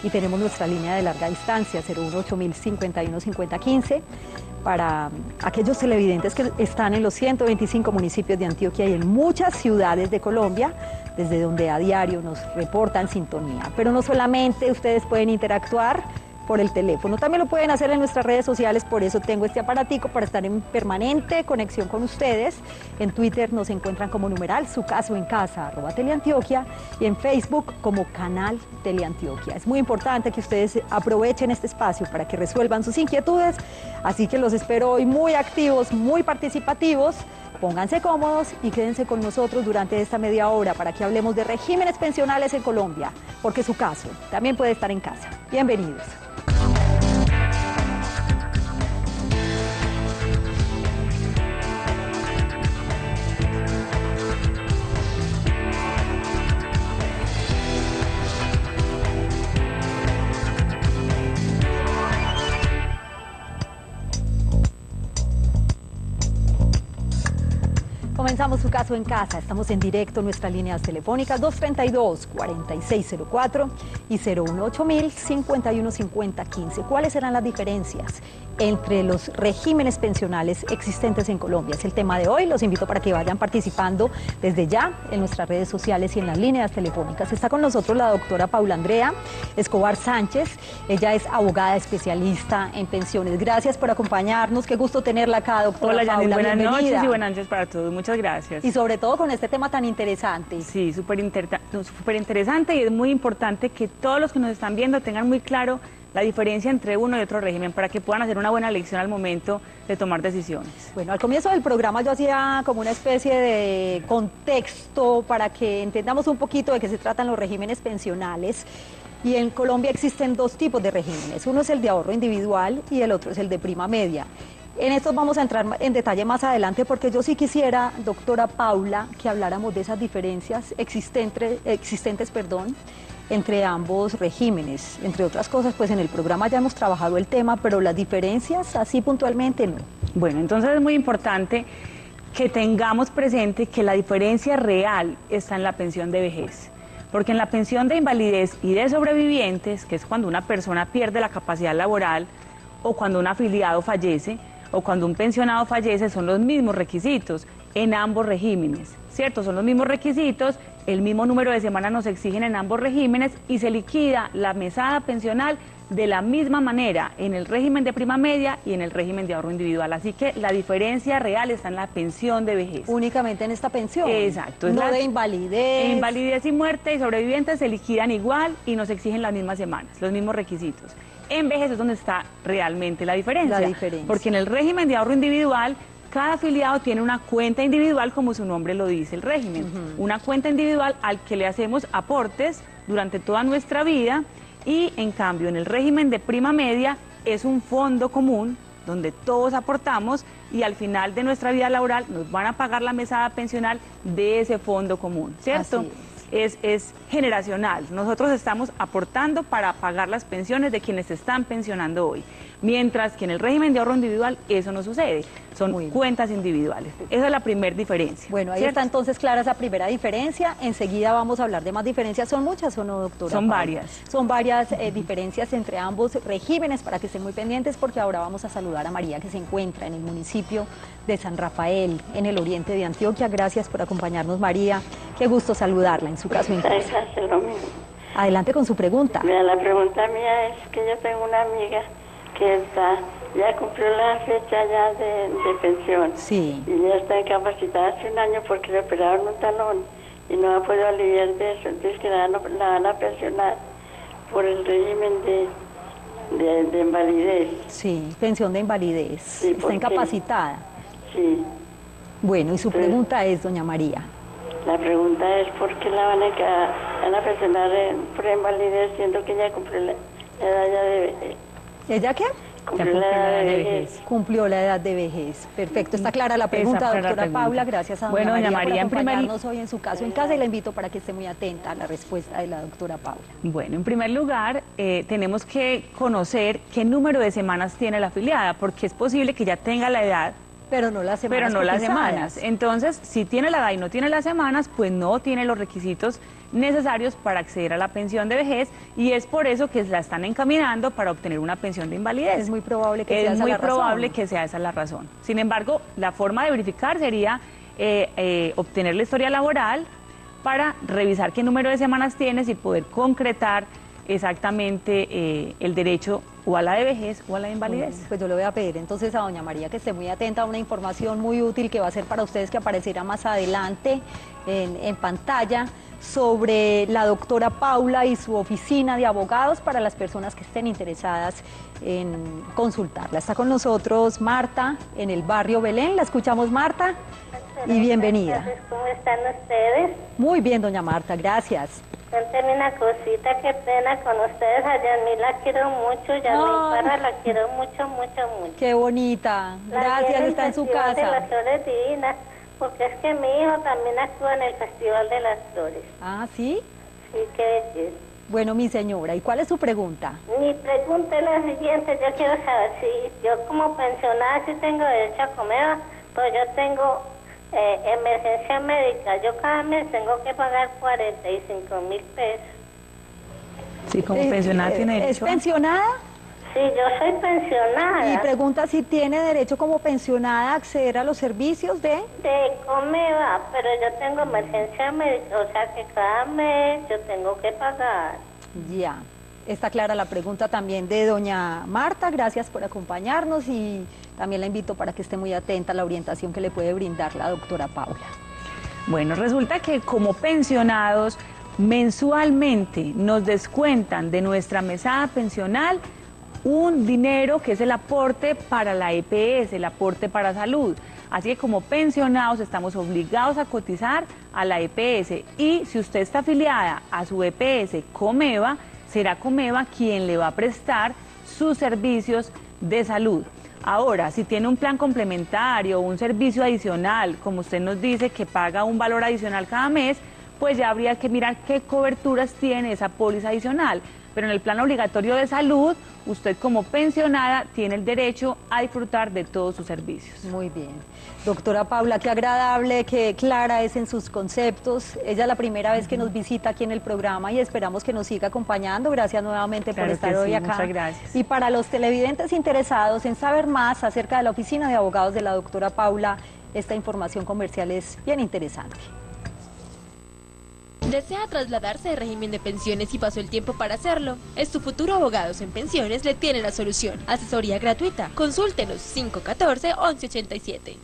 y tenemos nuestra línea de larga distancia 018-051-5015 para aquellos televidentes que están en los 125 municipios de Antioquia y en muchas ciudades de Colombia, desde donde a diario nos reportan sintonía. Pero no solamente ustedes pueden interactuar por el teléfono, también lo pueden hacer en nuestras redes sociales, por eso tengo este aparatico para estar en permanente conexión con ustedes. En Twitter nos encuentran como numeral Su Caso en Casa, @Teleantioquia, y en Facebook como Canal Teleantioquia. Es muy importante que ustedes aprovechen este espacio para que resuelvan sus inquietudes, así que los espero hoy muy activos, muy participativos. Pónganse cómodos y quédense con nosotros durante esta media hora para que hablemos de regímenes pensionales en Colombia, porque su caso también puede estar en casa. Bienvenidos. Comenzamos Su Caso en Casa, estamos en directo en nuestras líneas telefónicas 232-4604 y 018-051-5015. ¿Cuáles serán las diferencias entre los regímenes pensionales existentes en Colombia? Es el tema de hoy, los invito para que vayan participando desde ya en nuestras redes sociales y en las líneas telefónicas. Está con nosotros la doctora Paula Andrea Escobar Sánchez, ella es abogada especialista en pensiones. Gracias por acompañarnos, qué gusto tenerla acá, doctora. Hola, Paula, buenas bienvenida. noches y buenas noches para todos, muchas gracias. Y sobre todo con este tema tan interesante. Sí, súper interesante, y es muy importante que todos los que nos están viendo tengan muy claro la diferencia entre uno y otro régimen para que puedan hacer una buena elección al momento de tomar decisiones. Bueno, al comienzo del programa yo hacía como una especie de contexto para que entendamos un poquito de qué se tratan los regímenes pensionales. Y en Colombia existen dos tipos de regímenes, uno es el de ahorro individual y el otro es el de prima media. En estos vamos a entrar en detalle más adelante porque yo sí quisiera, doctora Paula, que habláramos de esas diferencias existentes, entre ambos regímenes. Entre otras cosas, pues en el programa ya hemos trabajado el tema, pero las diferencias así puntualmente no. Bueno, entonces es muy importante que tengamos presente que la diferencia real está en la pensión de vejez. Porque en la pensión de invalidez y de sobrevivientes, que es cuando una persona pierde la capacidad laboral o cuando un afiliado fallece, o cuando un pensionado fallece, son los mismos requisitos en ambos regímenes, ¿cierto? Son los mismos requisitos, el mismo número de semanas nos exigen en ambos regímenes y se liquida la mesada pensional de la misma manera en el régimen de prima media y en el régimen de ahorro individual. Así que la diferencia real está en la pensión de vejez. Únicamente en esta pensión. Exacto. No de invalidez. Invalidez y muerte y sobrevivientes se liquidan igual y nos exigen las mismas semanas, los mismos requisitos. En vejez es donde está realmente la diferencia. Porque en el régimen de ahorro individual, cada afiliado tiene una cuenta individual, como su nombre lo dice el régimen. Una cuenta individual al que le hacemos aportes durante toda nuestra vida, y en cambio en el régimen de prima media es un fondo común donde todos aportamos y al final de nuestra vida laboral nos van a pagar la mesada pensional de ese fondo común, ¿cierto? Así Es generacional. Nosotros estamos aportando para pagar las pensiones de quienes se están pensionando hoy. Mientras que en el régimen de ahorro individual eso no sucede, son cuentas individuales. Esa es la primera diferencia. Bueno, ahí ¿cierto? está entonces clara esa primera diferencia. Enseguida vamos a hablar de más diferencias. ¿Son muchas o no, doctora? Son Paula? varias. Son varias diferencias entre ambos regímenes para que estén muy pendientes, porque ahora vamos a saludar a María, que se encuentra en el municipio de San Rafael, en el oriente de Antioquia. Gracias por acompañarnos, María. Qué gusto saludarla en Su Caso en Casa. Adelante con su pregunta. Mira, la pregunta mía es que yo tengo una amiga que ya cumplió la fecha ya de pensión. Sí. Y ya está incapacitada hace un año porque le operaron un talón y no ha podido aliviar de eso. Entonces que la van a pensionar por el régimen de invalidez. Sí, pensión de invalidez. Sí, está incapacitada. Sí. Bueno, y su pregunta es, doña María. La pregunta es por qué la van a pensionar por invalidez, siendo que ya cumplió la edad ya de... ¿Ella qué? Cumplió la edad de vejez. Cumplió la edad de vejez. Perfecto, está clara la pregunta, doctora Paula. Gracias a doña María por acompañarnos hoy en Su Caso en Casa, y la invito para que esté muy atenta a la respuesta de la doctora Paula. Bueno, en primer lugar, tenemos que conocer qué número de semanas tiene la afiliada, porque es posible que ya tenga la edad, Pero no las semanas. Pero no las cotizadas. semanas. Entonces, si tiene la edad y no tiene las semanas, pues no tiene los requisitos necesarios para acceder a la pensión de vejez, y es por eso que la están encaminando para obtener una pensión de invalidez. Es muy probable que sea esa la razón. Es muy probable que sea esa la razón. Sin embargo, la forma de verificar sería obtener la historia laboral para revisar qué número de semanas tienes y poder concretar exactamente el derecho o a la de vejez o a la de invalidez. Pues yo le voy a pedir entonces a doña María que esté muy atenta a una información muy útil que va a ser para ustedes, que aparecerá más adelante en pantalla, sobre la doctora Paula y su oficina de abogados para las personas que estén interesadas en consultarla. Está con nosotros Marta en el barrio Belén. La escuchamos, Marta, y bienvenida. ¿Cómo están ustedes? Muy bien, doña Marta, gracias. Cuénteme una cosita, qué pena con ustedes. A Yasmín la quiero mucho, Yasmín Parra la quiero mucho, mucho, mucho. Qué bonita, gracias, está en su casa. De las Flores Divinas, porque es que mi hijo también actúa en el Festival de las Flores. Ah, ¿sí? Sí, qué decir. Bueno, mi señora, ¿y cuál es su pregunta? Mi pregunta es la siguiente: yo quiero saber si yo como pensionada sí tengo derecho a comer, pues yo tengo emergencia médica. Yo cada mes tengo que pagar 45.000 pesos. Sí, como pensionada tiene derecho. ¿Es pensionada? Sí, yo soy pensionada. Y pregunta si tiene derecho como pensionada a acceder a los servicios de Comeva, pero yo tengo emergencia médica, o sea que cada mes yo tengo que pagar. Ya. Está clara la pregunta también de doña Marta, gracias por acompañarnos, y también la invito para que esté muy atenta a la orientación que le puede brindar la doctora Paula. Bueno, resulta que como pensionados mensualmente nos descuentan de nuestra mesada pensional un dinero que es el aporte para la EPS, el aporte para salud. Así que como pensionados estamos obligados a cotizar a la EPS, y si usted está afiliada a su EPS Comeva, será Comeva quien le va a prestar sus servicios de salud. Ahora, si tiene un plan complementario o un servicio adicional, como usted nos dice, que paga un valor adicional cada mes, pues ya habría que mirar qué coberturas tiene esa póliza adicional. Pero en el plan obligatorio de salud, usted como pensionada tiene el derecho a disfrutar de todos sus servicios. Muy bien. Doctora Paula, qué agradable, qué clara es en sus conceptos. Ella es la primera vez que nos visita aquí en el programa y esperamos que nos siga acompañando. Gracias nuevamente por estar hoy acá. Muchas gracias. Y para los televidentes interesados en saber más acerca de la oficina de abogados de la doctora Paula, esta información comercial es bien interesante. ¿Desea trasladarse de régimen de pensiones y pasó el tiempo para hacerlo? Es tu futuro Abogados en Pensiones le tiene la solución. Asesoría gratuita. Consúltenos 514-1187.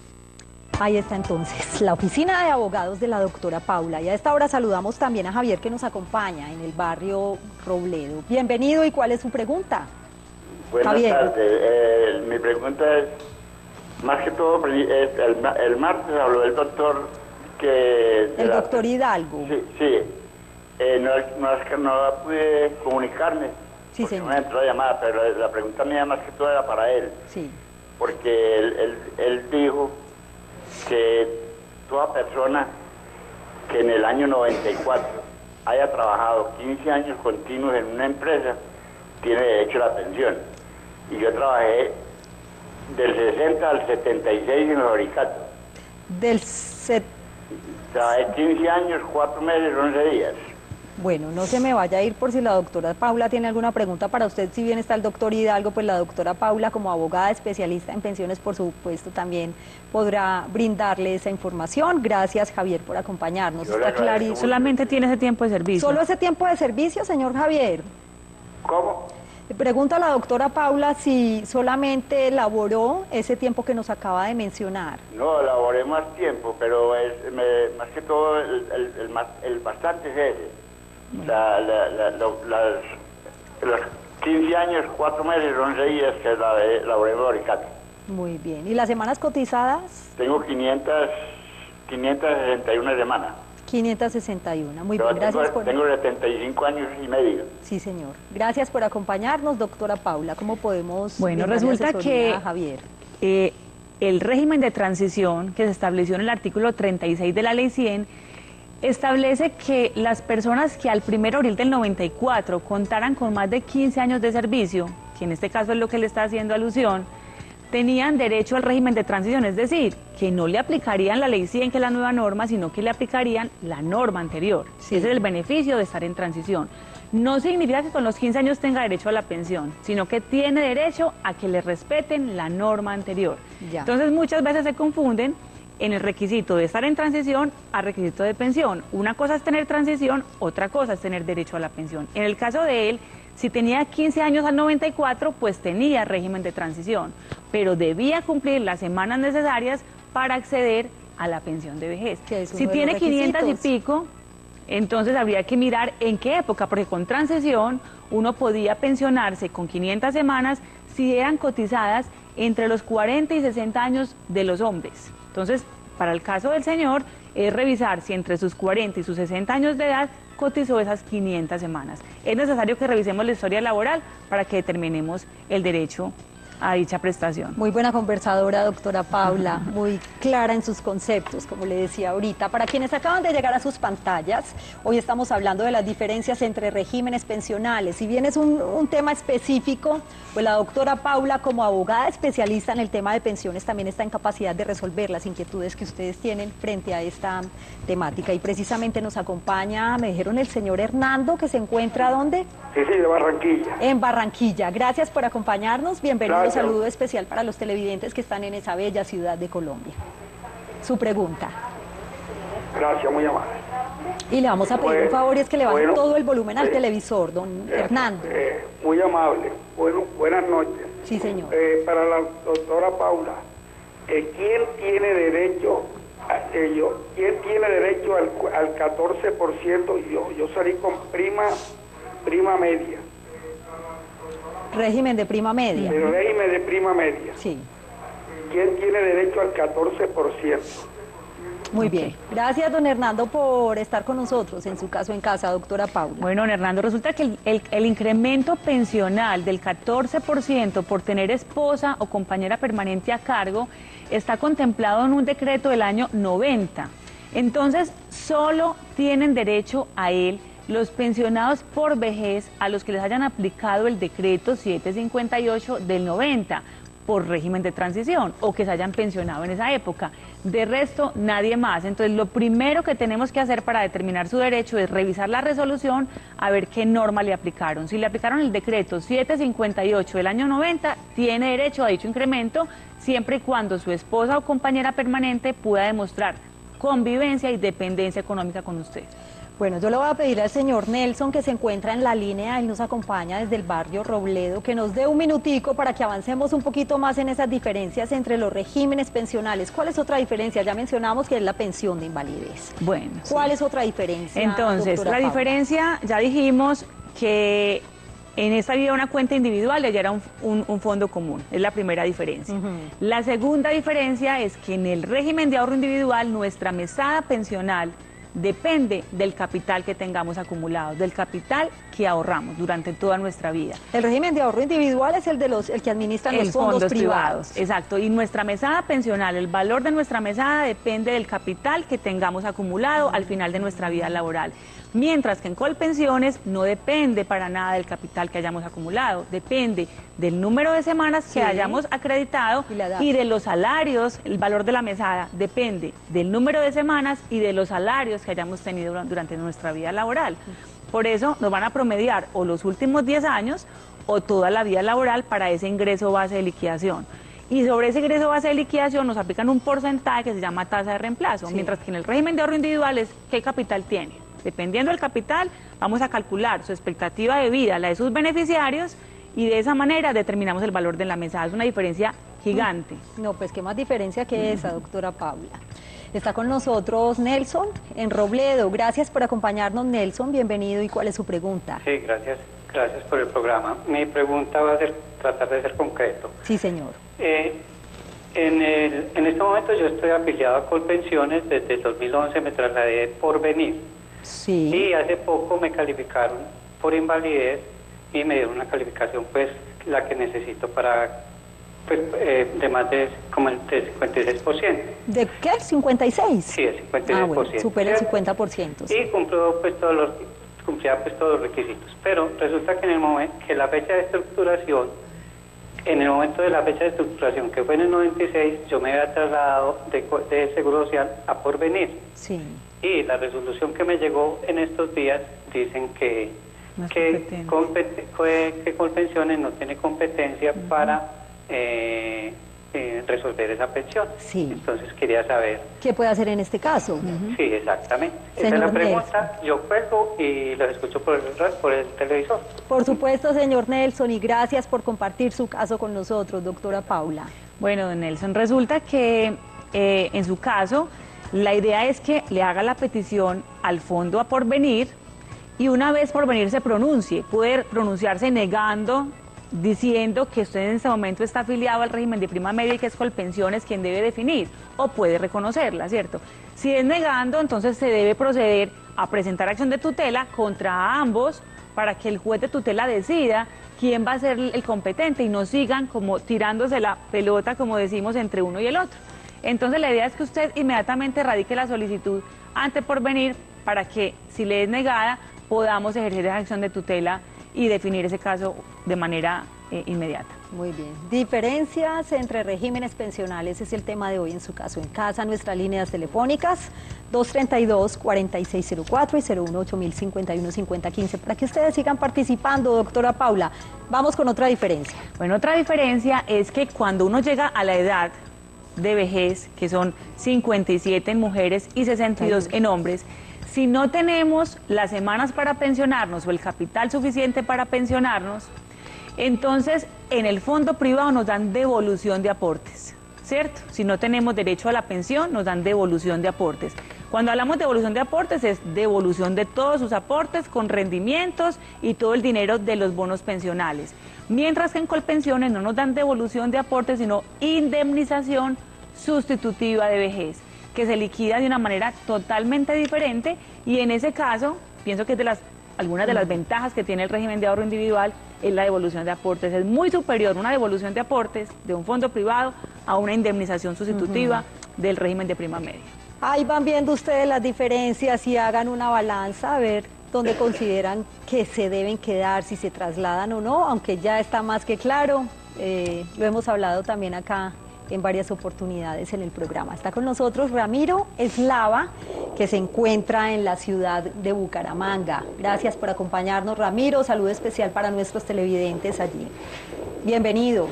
Ahí está entonces la oficina de abogados de la doctora Paula. Y a esta hora saludamos también a Javier, que nos acompaña en el barrio Robledo. Bienvenido, ¿y cuál es su pregunta? Buenas Javier. tardes. Mi pregunta es, más que todo, el martes habló el doctor que... El doctor Hidalgo. Sí. No pude comunicarme. Sí, porque señor. no me entró la llamada, pero la pregunta mía más que todo era para él. Sí. Porque él dijo que toda persona que en el año 94 haya trabajado 15 años continuos en una empresa tiene derecho a la pensión. Y yo trabajé del 60 al 76 en los Oricatos. Trabajé 15 años, 4 meses, 11 días. Bueno, no se me vaya a ir por si la doctora Paula tiene alguna pregunta para usted. Si bien está el doctor Hidalgo, pues la doctora Paula, como abogada especialista en pensiones, por supuesto, también podrá brindarle esa información. Gracias, Javier, por acompañarnos. Yo le Está agradezco clarísimo. mucho. Solamente tiene ese tiempo de servicio. ¿Solo ese tiempo de servicio, señor Javier? ¿Cómo? Le pregunta a la doctora Paula si solamente elaboró ese tiempo que nos acaba de mencionar. No, elaboré más tiempo, pero más que todo el bastante es ese. Los 15 años, 4 meses, 11 días que elaboré en Oricato. Muy bien. ¿Y las semanas cotizadas? Tengo 561 semanas. 561. Muy Pero bien, gracias por... tengo 75 años y medio. Sí, señor. Gracias por acompañarnos, doctora Paula. ¿Cómo podemos... Bueno, brindarle resulta asesoría que a Javier? El régimen de transición que se estableció en el artículo 36 de la Ley 100 establece que las personas que al 1 de abril del 94 contaran con más de 15 años de servicio, que en este caso es lo que le está haciendo alusión, tenían derecho al régimen de transición, es decir, que no le aplicarían la ley 100, que es la nueva norma, sino que le aplicarían la norma anterior. Sí. Ese es el beneficio de estar en transición. No significa que con los 15 años tenga derecho a la pensión, sino que tiene derecho a que le respeten la norma anterior. Ya. Entonces muchas veces se confunden en el requisito de estar en transición a requisito de pensión. Una cosa es tener transición, otra cosa es tener derecho a la pensión. En el caso de él, si tenía 15 años al 94, pues tenía régimen de transición, pero debía cumplir las semanas necesarias para acceder a la pensión de vejez. Que es uno Si de tiene los 500 y requisitos. pico, entonces habría que mirar en qué época, porque con transición uno podía pensionarse con 500 semanas si eran cotizadas entre los 40 y 60 años de los hombres. Entonces, para el caso del señor, es revisar si entre sus 40 y sus 60 años de edad cotizó esas 500 semanas. Es necesario que revisemos la historia laboral para que determinemos el derecho a dicha prestación. Muy buena conversadora, doctora Paula, muy clara en sus conceptos, como le decía ahorita. Para quienes acaban de llegar a sus pantallas, hoy estamos hablando de las diferencias entre regímenes pensionales. Si bien es un tema específico, pues la doctora Paula, como abogada especialista en el tema de pensiones, también está en capacidad de resolver las inquietudes que ustedes tienen frente a esta temática. Y precisamente nos acompaña, me dijeron, el señor Hernando, que se encuentra ¿dónde? Sí, de Barranquilla. En Barranquilla. Gracias por acompañarnos. Bienvenido. Gracias. Un saludo especial para los televidentes que están en esa bella ciudad de Colombia. Su pregunta. Gracias, muy amable. Y le vamos a pedir un favor, y es que le baje Bueno, todo el volumen al televisor, don Hernando. Muy amable. Bueno, buenas noches. Sí, señor. Para la doctora Paula, ¿quién tiene derecho al 14%? Yo salí con prima media. Régimen de prima media. El régimen de prima media. Sí. ¿Quién tiene derecho al 14%? Muy bien. Gracias, don Hernando, por estar con nosotros, en su caso en casa, doctora Paula. Bueno, don Hernando, resulta que el incremento pensional del 14% por tener esposa o compañera permanente a cargo está contemplado en un decreto del año 90. Entonces, solo tienen derecho a él los pensionados por vejez a los que les hayan aplicado el decreto 758 del 90 por régimen de transición o que se hayan pensionado en esa época. De resto, nadie más. Entonces, lo primero que tenemos que hacer para determinar su derecho es revisar la resolución a ver qué norma le aplicaron. Si le aplicaron el decreto 758 del año 90, tiene derecho a dicho incremento siempre y cuando su esposa o compañera permanente pueda demostrar convivencia y dependencia económica con usted. Bueno, yo le voy a pedir al señor Nelson, que se encuentra en la línea, él nos acompaña desde el barrio Robledo, que nos dé un minutico para que avancemos un poquito más en esas diferencias entre los regímenes pensionales. ¿Cuál es otra diferencia? Ya mencionamos que es la pensión de invalidez. Bueno, ¿Cuál sí. es otra diferencia, Entonces, doctora la Paula? diferencia, ya dijimos que en esta había una cuenta individual y allá era un fondo común, es la primera diferencia. La segunda diferencia es que en el régimen de ahorro individual nuestra mesada pensional depende del capital que tengamos acumulado, del capital que ahorramos durante toda nuestra vida. El régimen de ahorro individual es el que administran los fondos privados. Exacto, y nuestra mesada pensional, el valor de nuestra mesada depende del capital que tengamos acumulado al final de nuestra vida laboral. Mientras que en Colpensiones no depende para nada del capital que hayamos acumulado, depende del número de semanas que hayamos acreditado Y la edad. y de los salarios. El valor de la mesada depende del número de semanas y de los salarios que hayamos tenido durante nuestra vida laboral. Por eso nos van a promediar o los últimos 10 años o toda la vida laboral para ese ingreso base de liquidación. Y sobre ese ingreso base de liquidación nos aplican un porcentaje que se llama tasa de reemplazo, Sí. mientras que en el régimen de ahorro individual es qué capital tiene. Dependiendo del capital, vamos a calcular su expectativa de vida, la de sus beneficiarios, y de esa manera determinamos el valor de la mesada. Es una diferencia gigante. No, pues qué más diferencia que esa, doctora Paula. Está con nosotros Nelson en Robledo. Gracias por acompañarnos, Nelson. Bienvenido. ¿Y cuál es su pregunta? Sí, gracias por el programa. Mi pregunta va a ser tratar de ser concreto. Sí, señor. En este momento yo estoy afiliado a Colpensiones, desde el 2011 me trasladé por venir Sí. y hace poco me calificaron por invalidez y me dieron una calificación pues la que necesito para de más de como el 56%. ¿De qué? ¿56? Sí, el 56%. Ah, bueno, supera el ¿cierto? 50%. Sí. Y cumplía pues todos los requisitos. Pero resulta que en el momento que la fecha de estructuración en el momento de la fecha de estructuración, que fue en el 96, yo me había trasladado de Seguro Social a Porvenir. Sí. Y la resolución que me llegó en estos días dicen que Colpensiones no tiene competencia para resolver esa pensión. Sí. Entonces quería saber. ¿Qué puede hacer en este caso? Sí, exactamente. Esa Señor es la pregunta. Nelson. Yo cuelgo y los escucho por el televisor. Por supuesto, señor Nelson, y gracias por compartir su caso con nosotros, doctora Paula. Bueno, don Nelson, resulta que en su caso, la idea es que le haga la petición al fondo a Porvenir y una vez Porvenir se pronuncie, poder pronunciarse negando, diciendo que usted en este momento está afiliado al régimen de prima media y que es Colpensiones quien debe definir, o puede reconocerla, ¿cierto? Si es negando, entonces se debe proceder a presentar acción de tutela contra ambos para que el juez de tutela decida quién va a ser el competente y no sigan como tirándose la pelota, como decimos, entre uno y el otro. Entonces la idea es que usted inmediatamente radique la solicitud ante Porvenir para que, si le es negada, podamos ejercer esa acción de tutela y definir ese caso de manera inmediata. Muy bien. Diferencias entre regímenes pensionales es el tema de hoy en Su Caso en Casa. Nuestras líneas telefónicas 232-4604 y 018-051-5015 para que ustedes sigan participando, doctora Paula. Vamos con otra diferencia. Bueno, otra diferencia es que cuando uno llega a la edad de vejez, que son 57 en mujeres y 62 en hombres, si no tenemos las semanas para pensionarnos o el capital suficiente para pensionarnos, entonces en el fondo privado nos dan devolución de aportes, ¿cierto? Si no tenemos derecho a la pensión, nos dan devolución de aportes. Cuando hablamos de devolución de aportes, es devolución de todos sus aportes con rendimientos y todo el dinero de los bonos pensionales. Mientras que en Colpensiones no nos dan devolución de aportes, sino indemnización sustitutiva de vejez, que se liquida de una manera totalmente diferente, y en ese caso, pienso que es algunas de las ventajas que tiene el régimen de ahorro individual es la devolución de aportes. Es muy superior una devolución de aportes de un fondo privado a una indemnización sustitutiva del régimen de prima media. Ahí van viendo ustedes las diferencias y hagan una balanza a ver dónde consideran que se deben quedar, si se trasladan o no, aunque ya está más que claro. Lo hemos hablado también acá en varias oportunidades en el programa. Está con nosotros Ramiro Eslava, que se encuentra en la ciudad de Bucaramanga. Gracias por acompañarnos, Ramiro. Saludo especial para nuestros televidentes allí. Bienvenido.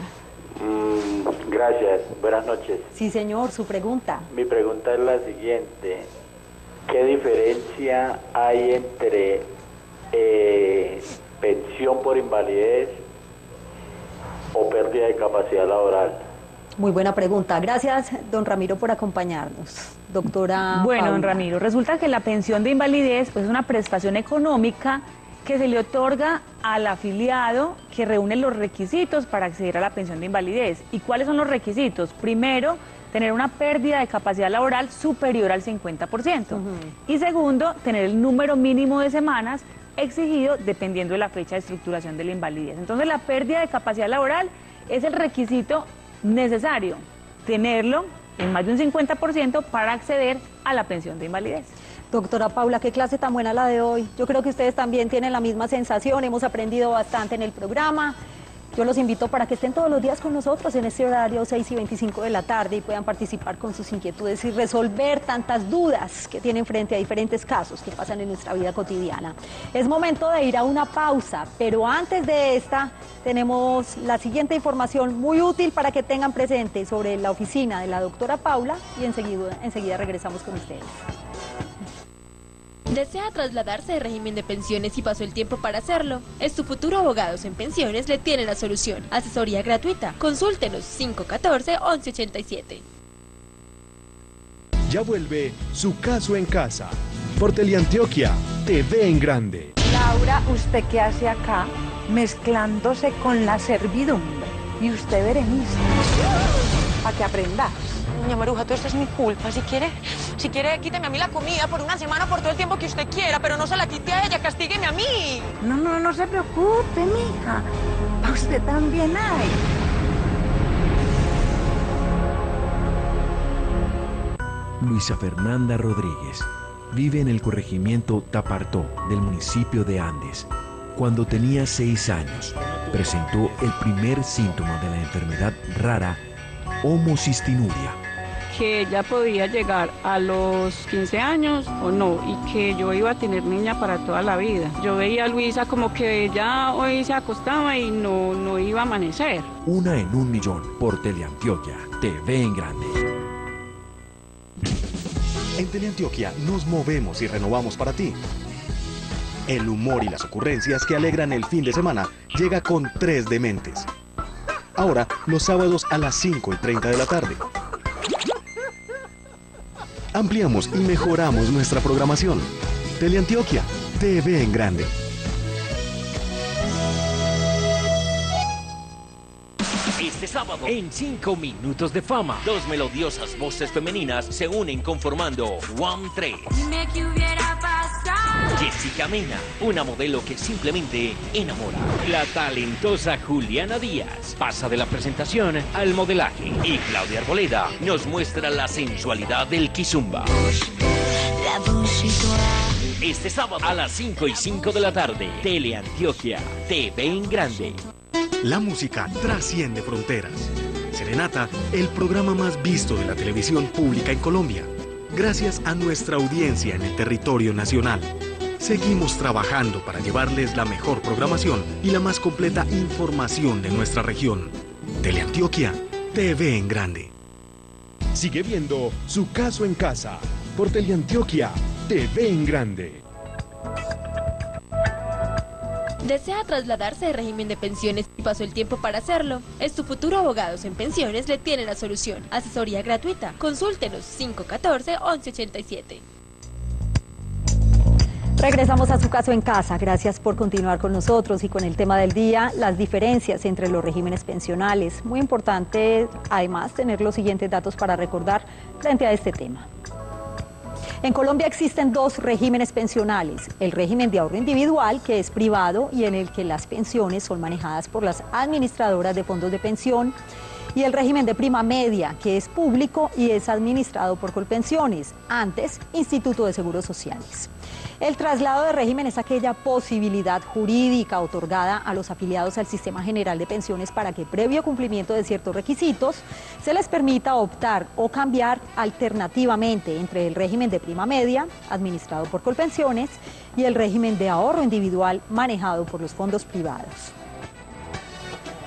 Gracias, buenas noches. Sí, señor, su pregunta. Mi pregunta es la siguiente. ¿Qué diferencia hay entre pensión por invalidez o pérdida de capacidad laboral? Muy buena pregunta. Gracias, don Ramiro, por acompañarnos. Doctora Bueno, Paula. don Ramiro, resulta que la pensión de invalidez pues, es una prestación económica que se le otorga al afiliado que reúne los requisitos para acceder a la pensión de invalidez. ¿Y cuáles son los requisitos? Primero, tener una pérdida de capacidad laboral superior al 50%. Y segundo, tener el número mínimo de semanas exigido dependiendo de la fecha de estructuración de la invalidez. Entonces, la pérdida de capacidad laboral es el requisito necesario, tenerlo en más de un 50% para acceder a la pensión de invalidez. Doctora Paula, qué clase tan buena la de hoy. Yo creo que ustedes también tienen la misma sensación, hemos aprendido bastante en el programa. Yo los invito para que estén todos los días con nosotros en este horario 6:25 de la tarde y puedan participar con sus inquietudes y resolver tantas dudas que tienen frente a diferentes casos que pasan en nuestra vida cotidiana. Es momento de ir a una pausa, pero antes de esta tenemos la siguiente información muy útil para que tengan presente sobre la oficina de la doctora Paula y enseguida regresamos con ustedes. ¿Desea trasladarse de régimen de pensiones y pasó el tiempo para hacerlo? Tu Futuro Abogados en Pensiones le tiene la solución. Asesoría gratuita. Consúltenos 514-1187. Ya vuelve Su Caso en Casa. Por Teleantioquia, TV en grande. Laura, ¿usted qué hace acá? Mezclándose con la servidumbre. Y usted, Berenice, para que aprendas. Doña Maruja, todo esto es mi culpa. Si quiere, quíteme a mí la comida por una semana, por todo el tiempo que usted quiera, pero no se la quite a ella, castígueme a mí. No se preocupe, mija. Para usted también hay. Luisa Fernanda Rodríguez vive en el corregimiento Tapartó del municipio de Andes. Cuando tenía 6 años, presentó el primer síntoma de la enfermedad rara homocistinuria. Que ella podía llegar a los 15 años o no, y que yo iba a tener niña para toda la vida. Yo veía a Luisa como que ella hoy se acostaba y no iba a amanecer. 1 en 1 millón por Teleantioquia, TV en grande. En Teleantioquia nos movemos y renovamos para ti. El humor y las ocurrencias que alegran el fin de semana llega con Tres Dementes. Ahora, los sábados a las 5:30 de la tarde. Ampliamos y mejoramos nuestra programación. Teleantioquia, TV en grande. Este sábado, en 5 minutos de fama, 2 melodiosas voces femeninas se unen conformando One 3. Dime qué hubiera pasado. Jessica Mena, una modelo que simplemente enamora. La talentosa Juliana Díaz pasa de la presentación al modelaje. Y Claudia Arboleda nos muestra la sensualidad del kizumba. Este sábado a las 5:05 de la tarde, Teleantioquia, TV en grande. La música trasciende fronteras. Serenata, el programa más visto de la televisión pública en Colombia. Gracias a nuestra audiencia en el territorio nacional. Seguimos trabajando para llevarles la mejor programación y la más completa información de nuestra región. Teleantioquia, TV en grande. Sigue viendo Su Caso en Casa por Teleantioquia, TV en grande. ¿Desea trasladarse de régimen de pensiones y pasó el tiempo para hacerlo? Es tu futuro Abogados en Pensiones le tiene la solución. Asesoría gratuita. Consúltenos 514-1187. Regresamos a Su Caso en Casa. Gracias por continuar con nosotros y con el tema del día, las diferencias entre los regímenes pensionales. Muy importante, además, tener los siguientes datos para recordar frente a este tema. En Colombia existen 2 regímenes pensionales, el régimen de ahorro individual, que es privado y en el que las pensiones son manejadas por las administradoras de fondos de pensión, y el régimen de prima media, que es público y es administrado por Colpensiones, antes Instituto de Seguros Sociales. El traslado de régimen es aquella posibilidad jurídica otorgada a los afiliados al Sistema General de Pensiones para que, previo cumplimiento de ciertos requisitos, se les permita optar o cambiar alternativamente entre el régimen de prima media, administrado por Colpensiones, y el régimen de ahorro individual, manejado por los fondos privados.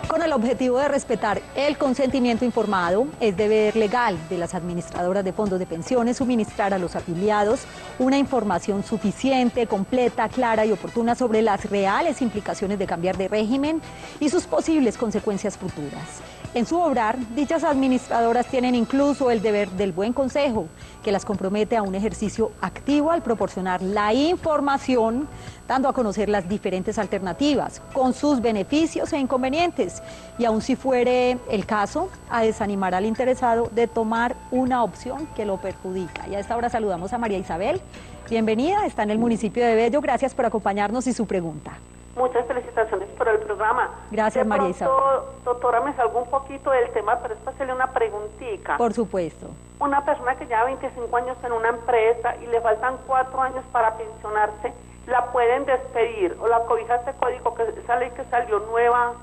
Con el objetivo de respetar el consentimiento informado, es deber legal de las administradoras de fondos de pensiones suministrar a los afiliados una información suficiente, completa, clara y oportuna sobre las reales implicaciones de cambiar de régimen y sus posibles consecuencias futuras. En su obrar, dichas administradoras tienen incluso el deber del buen consejo, que las compromete a un ejercicio activo al proporcionar la información, dando a conocer las diferentes alternativas, con sus beneficios e inconvenientes, y aun si fuere el caso, a desanimar al interesado de tomar una opción que lo perjudica. Y a esta hora saludamos a María Isabel. Bienvenida, está en el municipio de Bello. Gracias por acompañarnos y su pregunta. Muchas felicitaciones por el programa. Gracias, María Isabel. Doctora, me salgo un poquito del tema, pero es para hacerle una preguntita. Por supuesto. Una persona que lleva 25 años en una empresa y le faltan 4 años para pensionarse, ¿la pueden despedir o la cobija este código, que esa ley que salió nueva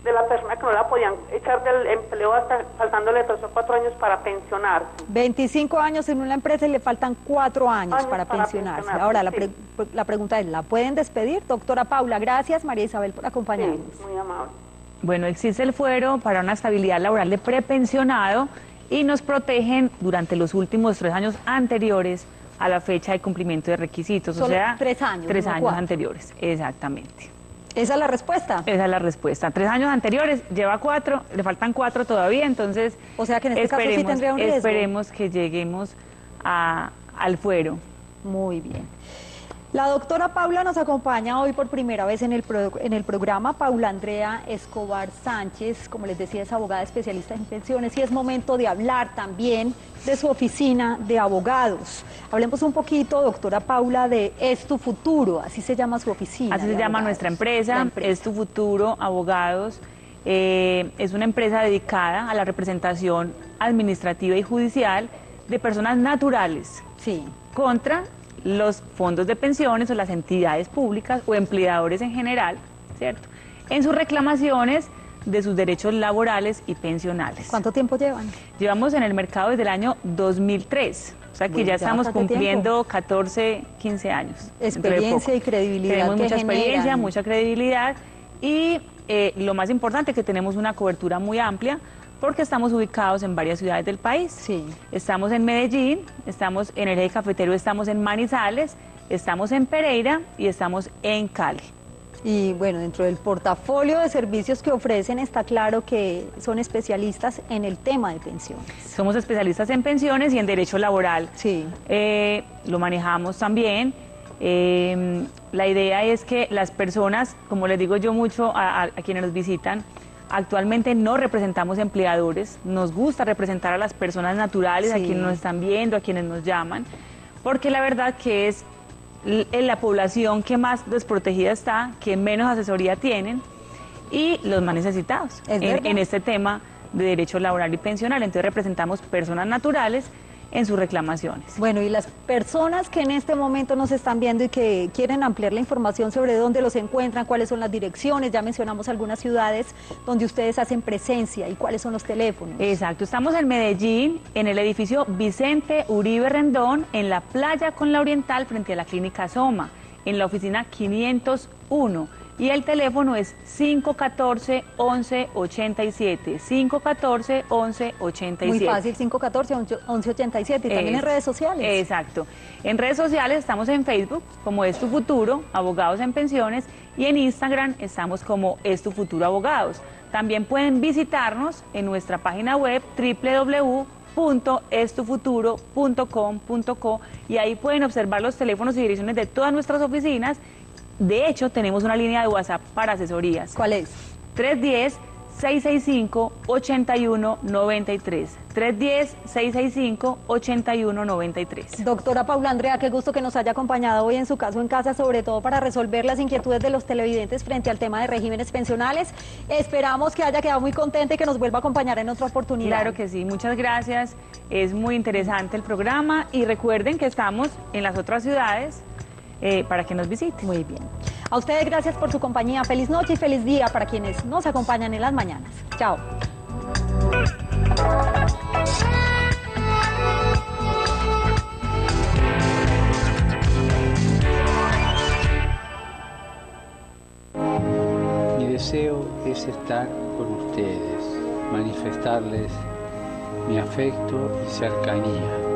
de la persona que no la podían echar del empleo hasta faltándole 3 o 4 años para pensionarse? 25 años en una empresa y le faltan 4 años para pensionarse. Ahora, sí. la pregunta es, ¿la pueden despedir? Doctora Paula, gracias, María Isabel, por acompañarnos. Sí, muy amable. Bueno, existe el fuero para una estabilidad laboral de prepensionado y nos protegen durante los últimos 3 años anteriores a la fecha de cumplimiento de requisitos. Solo o sea, 3 años. 3 años 4. anteriores, exactamente. ¿Esa es la respuesta? Esa es la respuesta. 3 años anteriores, lleva 4, le faltan 4 todavía, entonces o sea que en este caso sí tendría un riesgo. Esperemos que lleguemos al fuero. Muy bien. La doctora Paula nos acompaña hoy por primera vez en el programa. Paula Andrea Escobar Sánchez, como les decía, es abogada especialista en pensiones y es momento de hablar también de su oficina de abogados. Hablemos un poquito, doctora Paula, de Es Tu Futuro, así se llama su oficina. Así se llama nuestra empresa, Es Tu Futuro Abogados. Es una empresa dedicada a la representación administrativa y judicial de personas naturales, sí, contra los fondos de pensiones o las entidades públicas o empleadores en general, ¿cierto?, en sus reclamaciones de sus derechos laborales y pensionales. ¿Cuánto tiempo llevan? Llevamos en el mercado desde el año 2003. O sea que Bueno, ya estamos cumpliendo tiempo. 14, 15 años. Experiencia y credibilidad. Tenemos que mucha experiencia, generan. mucha credibilidad y lo más importante, que tenemos una cobertura muy amplia porque estamos ubicados en varias ciudades del país. Sí. Estamos en Medellín, estamos en el eje cafetero, estamos en Manizales, estamos en Pereira y estamos en Cali. Y bueno, dentro del portafolio de servicios que ofrecen está claro que son especialistas en el tema de pensiones. Somos especialistas en pensiones y en derecho laboral. Sí. Lo manejamos también. La idea es que las personas, como les digo yo mucho a quienes nos visitan, actualmente no representamos empleadores, nos gusta representar a las personas naturales, Sí. a quienes nos están viendo, a quienes nos llaman, porque la verdad que es la población que más desprotegida está, que menos asesoría tienen y los más necesitados en este tema de derecho laboral y pensional. Entonces representamos personas naturales en sus reclamaciones. Bueno, y las personas que en este momento nos están viendo y que quieren ampliar la información sobre dónde los encuentran, cuáles son las direcciones, ya mencionamos algunas ciudades donde ustedes hacen presencia y cuáles son los teléfonos. Exacto, estamos en Medellín, en el edificio Vicente Uribe Rendón, en la playa con la Oriental frente a la clínica Soma, en la oficina 501. Y el teléfono es 514-1187, 514-1187. Muy fácil, 514-1187 y también en redes sociales. Exacto. En redes sociales estamos en Facebook como Es Tu Futuro, Abogados en Pensiones, y en Instagram estamos como Es Tu Futuro Abogados. También pueden visitarnos en nuestra página web www.estufuturo.com.co y ahí pueden observar los teléfonos y direcciones de todas nuestras oficinas. De hecho, tenemos una línea de WhatsApp para asesorías. ¿Cuál es? 310-665-8193. 310-665-8193. Doctora Paula Andrea, qué gusto que nos haya acompañado hoy en su caso en casa, sobre todo para resolver las inquietudes de los televidentes frente al tema de regímenes pensionales. Esperamos que haya quedado muy contenta y que nos vuelva a acompañar en otra oportunidad. Claro que sí, muchas gracias. Es muy interesante el programa y recuerden que estamos en las otras ciudades para que nos visiten. Muy bien. A ustedes gracias por su compañía. Feliz noche y feliz día para quienes nos acompañan en las mañanas. Chao. Mi deseo es estar con ustedes, manifestarles mi afecto y cercanía.